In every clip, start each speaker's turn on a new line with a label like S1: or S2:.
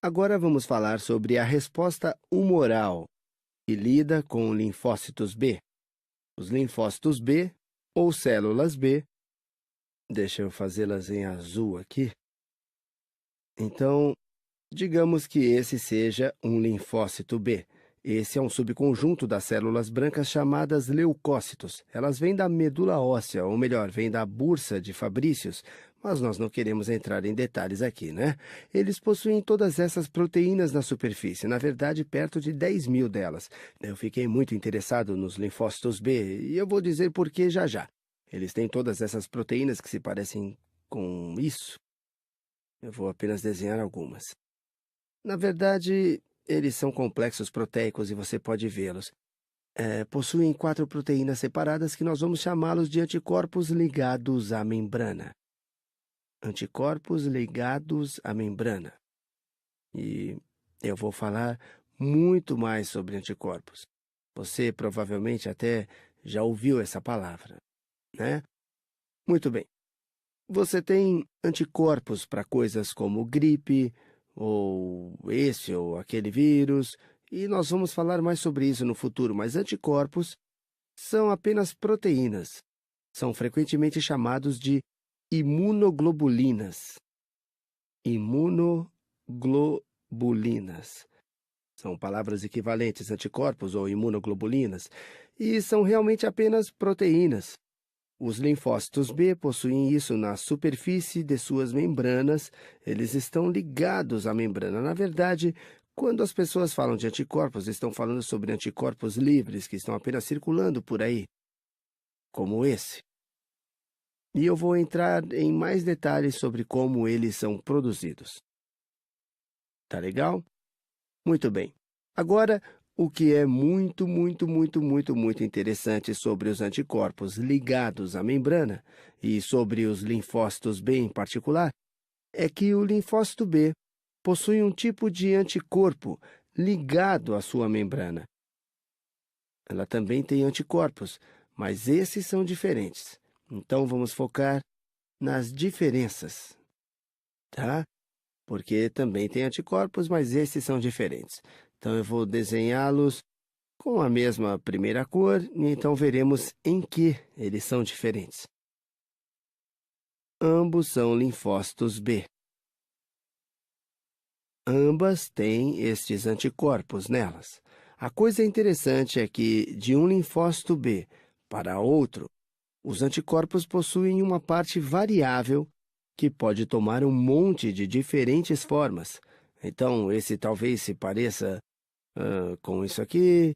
S1: Agora vamos falar sobre a resposta humoral, que lida com linfócitos B. Os linfócitos B, ou células B, deixa eu fazê-las em azul aqui. Então, digamos que esse seja um linfócito B. Esse é um subconjunto das células brancas chamadas leucócitos. Elas vêm da medula óssea, ou melhor, vêm da bursa de Fabrícios, mas nós não queremos entrar em detalhes aqui, né? Eles possuem todas essas proteínas na superfície, na verdade, perto de 10.000 delas. Eu fiquei muito interessado nos linfócitos B, e eu vou dizer por que já já. Eles têm todas essas proteínas que se parecem com isso. Eu vou apenas desenhar algumas. Na verdade, eles são complexos proteicos e você pode vê-los. Possuem 4 proteínas separadas que nós vamos chamá-los de anticorpos ligados à membrana. Anticorpos ligados à membrana. E eu vou falar muito mais sobre anticorpos. Você provavelmente até já ouviu essa palavra, né? Muito bem. Você tem anticorpos para coisas como gripe, ou esse ou aquele vírus, e nós vamos falar mais sobre isso no futuro, mas anticorpos são apenas proteínas. São frequentemente chamados de imunoglobulinas. Imunoglobulinas. São palavras equivalentes, anticorpos ou imunoglobulinas, e são realmente apenas proteínas. Os linfócitos B possuem isso na superfície de suas membranas, eles estão ligados à membrana. Na verdade, quando as pessoas falam de anticorpos, estão falando sobre anticorpos livres que estão apenas circulando por aí, como esse. E eu vou entrar em mais detalhes sobre como eles são produzidos. Tá legal? Muito bem. Agora, o que é muito interessante sobre os anticorpos ligados à membrana e sobre os linfócitos B em particular, é que o linfócito B possui um tipo de anticorpo ligado à sua membrana. Ela também tem anticorpos, mas esses são diferentes. Então, vamos focar nas diferenças, tá? Porque também tem anticorpos, mas esses são diferentes. Então, eu vou desenhá-los com a mesma primeira cor, e então veremos em que eles são diferentes. Ambos são linfócitos B. Ambas têm estes anticorpos nelas. A coisa interessante é que, de um linfócito B para outro, os anticorpos possuem uma parte variável que pode tomar um monte de diferentes formas. Então, esse talvez se pareça com isso aqui,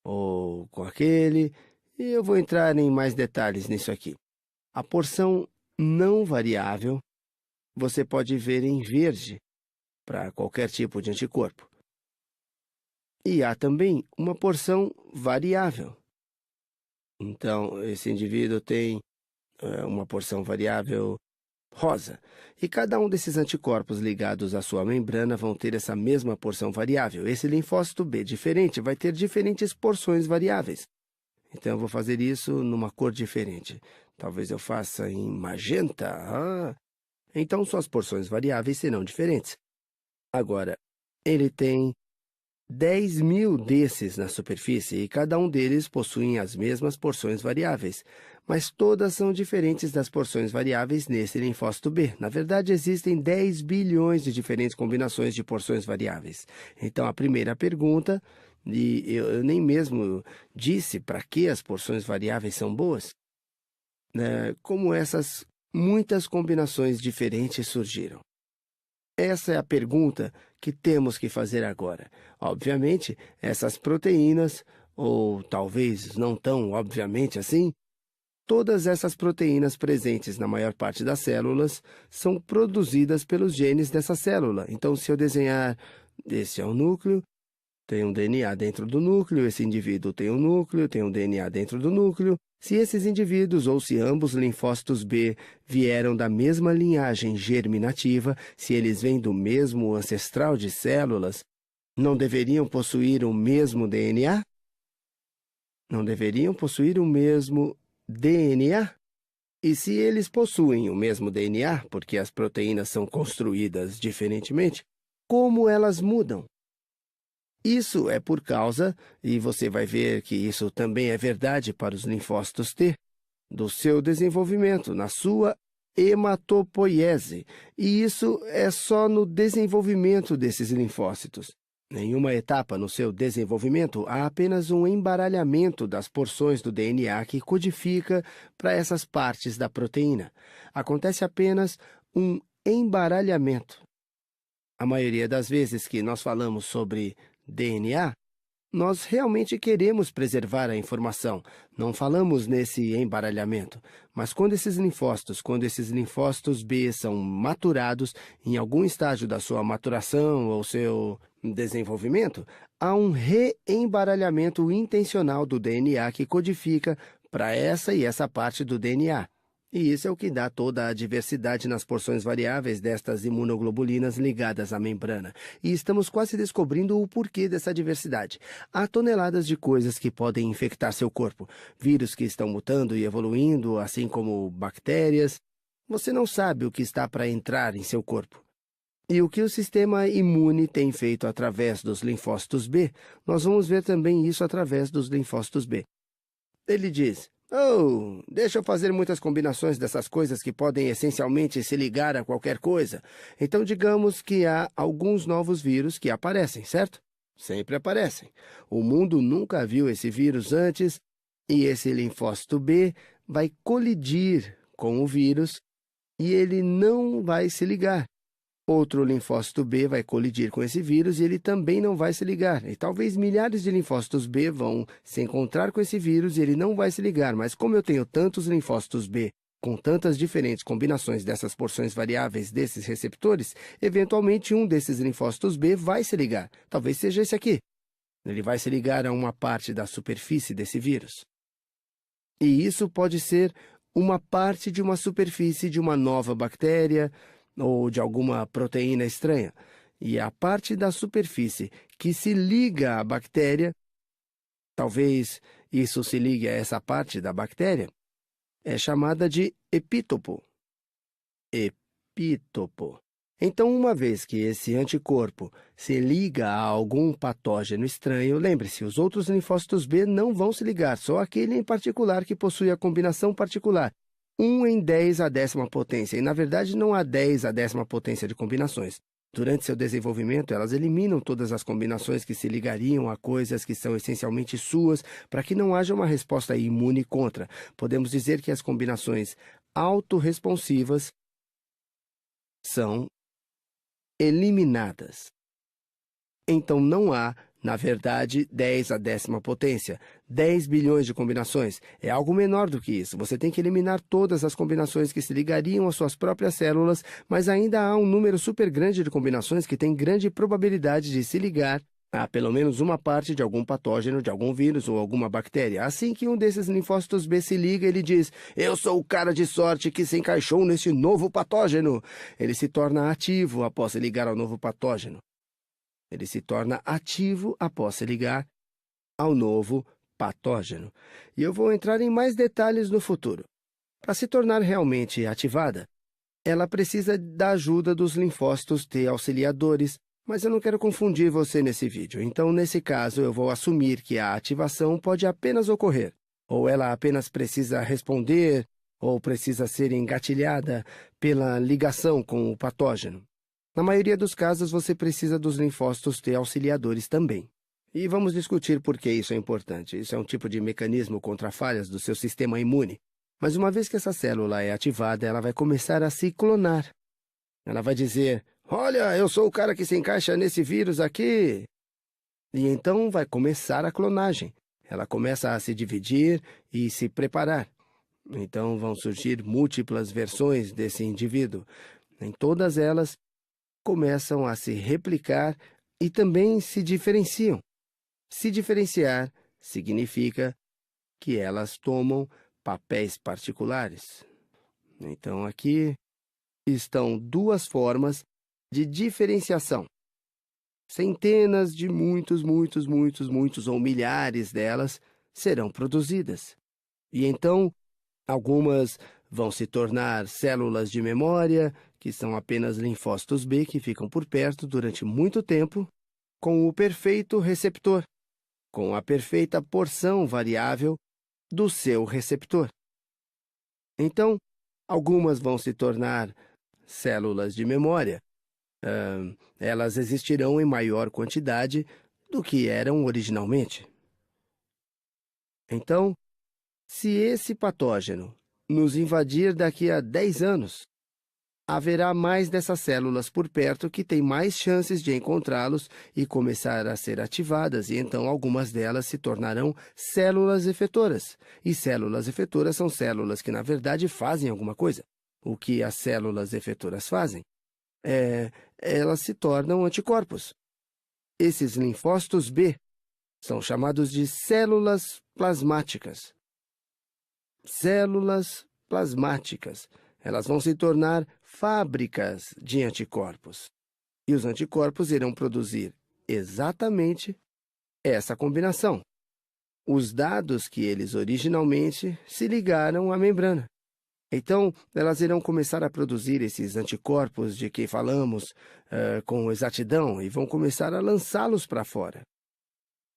S1: ou com aquele, e eu vou entrar em mais detalhes nisso aqui. A porção não variável você pode ver em verde para qualquer tipo de anticorpo. E há também uma porção variável. Então, esse indivíduo tem uma porção variável rosa. E cada um desses anticorpos ligados à sua membrana vão ter essa mesma porção variável. Esse linfócito B diferente vai ter diferentes porções variáveis. Então, eu vou fazer isso numa cor diferente. Talvez eu faça em magenta. Então, suas porções variáveis serão diferentes. Agora, ele tem 10.000 desses na superfície e cada um deles possui as mesmas porções variáveis, mas todas são diferentes das porções variáveis nesse linfócito B. Na verdade, existem 10 bilhões de diferentes combinações de porções variáveis. Então, a primeira pergunta, e eu nem mesmo disse para que as porções variáveis são boas, né? Como essas muitas combinações diferentes surgiram? Essa é a pergunta que temos que fazer agora. Obviamente, essas proteínas, ou talvez não tão obviamente assim, todas essas proteínas presentes na maior parte das células são produzidas pelos genes dessa célula. Então, se eu desenhar, esse é o núcleo, tem um DNA dentro do núcleo, esse indivíduo tem um núcleo, tem um DNA dentro do núcleo. Se esses indivíduos ou se ambos linfócitos B vieram da mesma linhagem germinativa, se eles vêm do mesmo ancestral de células, não deveriam possuir o mesmo DNA? Não deveriam possuir o mesmo DNA? E se eles possuem o mesmo DNA, porque as proteínas são construídas diferentemente, como elas mudam. Isso é por causa, e você vai ver que isso também é verdade para os linfócitos T, do seu desenvolvimento, na sua hematopoiese. E isso é só no desenvolvimento desses linfócitos. Em uma etapa no seu desenvolvimento, há apenas um embaralhamento das porções do DNA que codifica para essas partes da proteína. Acontece apenas um embaralhamento. A maioria das vezes que nós falamos sobre DNA, nós realmente queremos preservar a informação. Não falamos nesse embaralhamento. Mas quando esses linfócitos B são maturados em algum estágio da sua maturação ou seu desenvolvimento, há um reembaralhamento intencional do DNA que codifica para essa e essa parte do DNA. E isso é o que dá toda a diversidade nas porções variáveis destas imunoglobulinas ligadas à membrana. E estamos quase descobrindo o porquê dessa diversidade. Há toneladas de coisas que podem infectar seu corpo. Vírus que estão mutando e evoluindo, assim como bactérias. Você não sabe o que está para entrar em seu corpo. E o que o sistema imune tem feito através dos linfócitos B, nós vamos ver também isso através dos linfócitos B. Ele diz: "Oh, deixa eu fazer muitas combinações dessas coisas que podem essencialmente se ligar a qualquer coisa. Então, digamos que há alguns novos vírus que aparecem, certo? Sempre aparecem. O mundo nunca viu esse vírus antes e esse linfócito B vai colidir com o vírus e ele não vai se ligar. Outro linfócito B vai colidir com esse vírus e ele também não vai se ligar. E talvez milhares de linfócitos B vão se encontrar com esse vírus e ele não vai se ligar. Mas como eu tenho tantos linfócitos B com tantas diferentes combinações dessas porções variáveis desses receptores, eventualmente um desses linfócitos B vai se ligar. Talvez seja esse aqui. Ele vai se ligar a uma parte da superfície desse vírus. E isso pode ser uma parte de uma superfície de uma nova bactéria ou de alguma proteína estranha. E a parte da superfície que se liga à bactéria, talvez isso se ligue a essa parte da bactéria, é chamada de epítopo. Epítopo. Então, uma vez que esse anticorpo se liga a algum patógeno estranho, lembre-se, os outros linfócitos B não vão se ligar, só aquele em particular que possui a combinação particular. 1 em 10 à 10ª potência, e na verdade não há 10 à 10ª potência de combinações. Durante seu desenvolvimento, elas eliminam todas as combinações que se ligariam a coisas que são essencialmente suas, para que não haja uma resposta imune contra. Podemos dizer que as combinações autorresponsivas são eliminadas. Então não há, na verdade, 10 à 10ª potência, 10 bilhões de combinações. É algo menor do que isso. Você tem que eliminar todas as combinações que se ligariam às suas próprias células, mas ainda há um número super grande de combinações que têm grande probabilidade de se ligar a pelo menos uma parte de algum patógeno, de algum vírus ou alguma bactéria. Assim que um desses linfócitos B se liga, ele diz: "Eu sou o cara de sorte que se encaixou nesse novo patógeno." Ele se torna ativo após se ligar ao novo patógeno. Ele se torna ativo após se ligar ao novo patógeno. E eu vou entrar em mais detalhes no futuro. Para se tornar realmente ativada, ela precisa da ajuda dos linfócitos T auxiliadores, mas eu não quero confundir você nesse vídeo. Então, nesse caso, eu vou assumir que a ativação pode apenas ocorrer, ou ela apenas precisa responder, ou precisa ser engatilhada pela ligação com o patógeno. Na maioria dos casos, você precisa dos linfócitos T auxiliadores também. E vamos discutir por que isso é importante. Isso é um tipo de mecanismo contra falhas do seu sistema imune. Mas uma vez que essa célula é ativada, ela vai começar a se clonar. Ela vai dizer: "Olha, eu sou o cara que se encaixa nesse vírus aqui." E então vai começar a clonagem. Ela começa a se dividir e se preparar. Então vão surgir múltiplas versões desse indivíduo. Em todas elas, começam a se replicar e também se diferenciam. Se diferenciar significa que elas tomam papéis particulares. Então, aqui estão duas formas de diferenciação. Centenas de muitos ou milhares delas serão produzidas. E então, algumas vão se tornar células de memória, que são apenas linfócitos B que ficam por perto durante muito tempo, com o perfeito receptor, com a perfeita porção variável do seu receptor. Então, algumas vão se tornar células de memória. Elas existirão em maior quantidade do que eram originalmente. Então, se esse patógeno nos invadir daqui a 10 anos, haverá mais dessas células por perto que têm mais chances de encontrá-los e começar a ser ativadas, e então algumas delas se tornarão células efetoras. E células efetoras são células que, na verdade, fazem alguma coisa. O que as células efetoras fazem? Elas se tornam anticorpos. Esses linfócitos B são chamados de células plasmáticas. Células plasmáticas. Elas vão se tornar fábricas de anticorpos. E os anticorpos irão produzir exatamente essa combinação. Os dados que eles originalmente se ligaram à membrana. Então, elas irão começar a produzir esses anticorpos de que falamos com exatidão e vão começar a lançá-los para fora.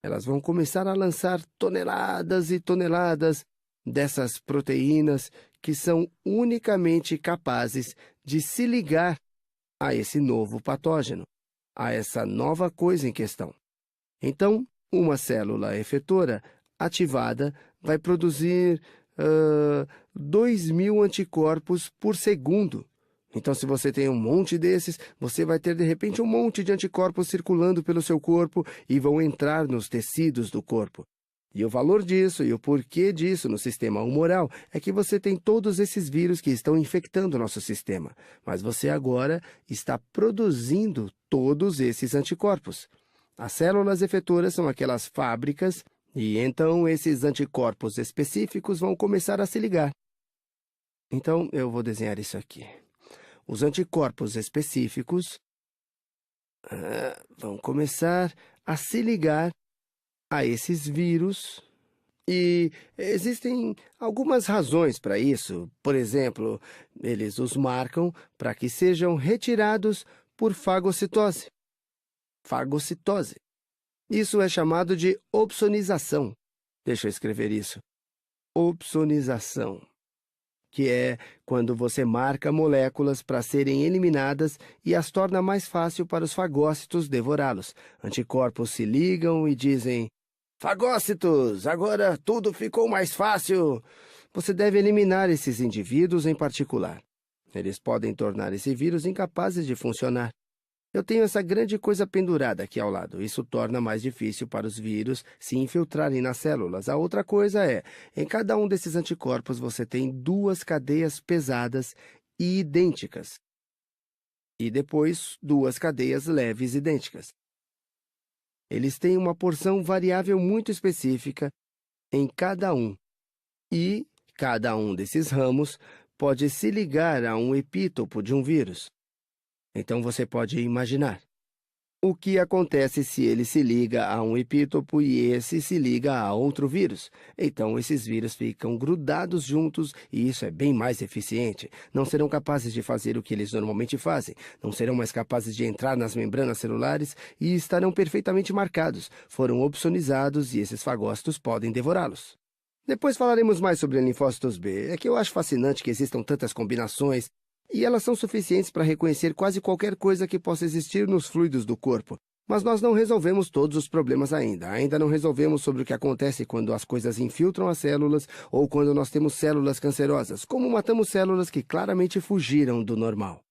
S1: Elas vão começar a lançar toneladas e toneladas dessas proteínas que são unicamente capazes de se ligar a esse novo patógeno, a essa nova coisa em questão. Então, uma célula efetora ativada vai produzir 2.000 anticorpos por segundo. Então, se você tem um monte desses, você vai ter, de repente, um monte de anticorpos circulando pelo seu corpo e vão entrar nos tecidos do corpo. E o valor disso e o porquê disso no sistema humoral é que você tem todos esses vírus que estão infectando o nosso sistema, mas você agora está produzindo todos esses anticorpos. As células efetoras são aquelas fábricas e então esses anticorpos específicos vão começar a se ligar. Então, eu vou desenhar isso aqui. Os anticorpos específicos vão começar a se ligar a esses vírus, e existem algumas razões para isso. Por exemplo, eles os marcam para que sejam retirados por fagocitose. Fagocitose. Isso é chamado de opsonização. Deixa eu escrever isso. Opsonização, que é quando você marca moléculas para serem eliminadas e as torna mais fácil para os fagócitos devorá-los. Anticorpos se ligam e dizem: fagócitos, agora tudo ficou mais fácil. Você deve eliminar esses indivíduos em particular. Eles podem tornar esse vírus incapazes de funcionar. Eu tenho essa grande coisa pendurada aqui ao lado. Isso torna mais difícil para os vírus se infiltrarem nas células. A outra coisa é, em cada um desses anticorpos você tem 2 cadeias pesadas e idênticas. E depois 2 cadeias leves idênticas. Eles têm uma porção variável muito específica em cada um. E cada um desses ramos pode se ligar a um epítopo de um vírus. Então, você pode imaginar o que acontece se ele se liga a um epítopo e esse se liga a outro vírus. Então, esses vírus ficam grudados juntos e isso é bem mais eficiente. Não serão capazes de fazer o que eles normalmente fazem. Não serão mais capazes de entrar nas membranas celulares e estarão perfeitamente marcados. Foram opsonizados e esses fagócitos podem devorá-los. Depois falaremos mais sobre linfócitos B. É que eu acho fascinante que existam tantas combinações e elas são suficientes para reconhecer quase qualquer coisa que possa existir nos fluidos do corpo. Mas nós não resolvemos todos os problemas ainda. Ainda não resolvemos sobre o que acontece quando as coisas infiltram as células ou quando nós temos células cancerosas. Como matamos células que claramente fugiram do normal.